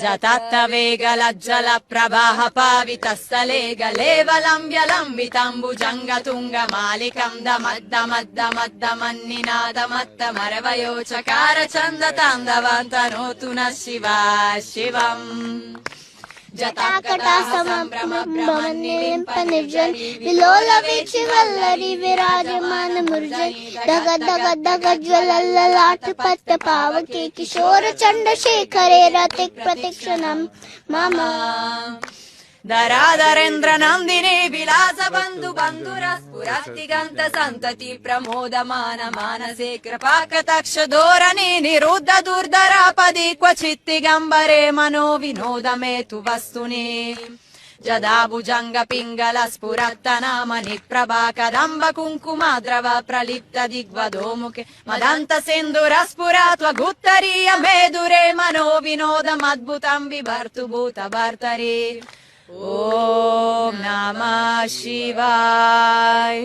जतात्तवेगलज्जल प्रवाह पावितस्थले गलेवलम्ब्यलम्बिताम्बुजङ्गतुङ्गमालिकम् दमद्दमद्दमद्दमन्निनादमत्तमरवयो चकार छन्दतान्दवन्तनोतु नः शिवा शिवम् जटाकटा समभ्रमनिलिम्पनिर्जन विलोलवीचि वल्लरी विराजमान मुर्जन धग धग धग ज्वलल्ललाट पट्ट पावके किशोर चण्डशेखरे रतिक प्रतिक्षणम् मम धराधरेन्द्र नन्दिनी विलास बन्धु बन्धुरस्फुरस्तिगन्त सन्तति प्रमोदमान मानसे कृपाकटाक्ष धोरणी निरुद्ध दुर्धरापदि क्वचित् दिगम्बरे मनो विनोदमे तु वस्तुनि जदा भुजङ्ग पिङ्गल स्फुरत्तनामनि प्रभा कदम्ब कुङ्कुमाद्रव प्रलिप्त दिग्वधोमुखे मदन्त सिन्दुरस्फुरा त्वगुत्तरीय मेदुरे मनो विनोदमद्भुतं बिभर्तु भूतभर्तरि ॐ नमः शिवाय।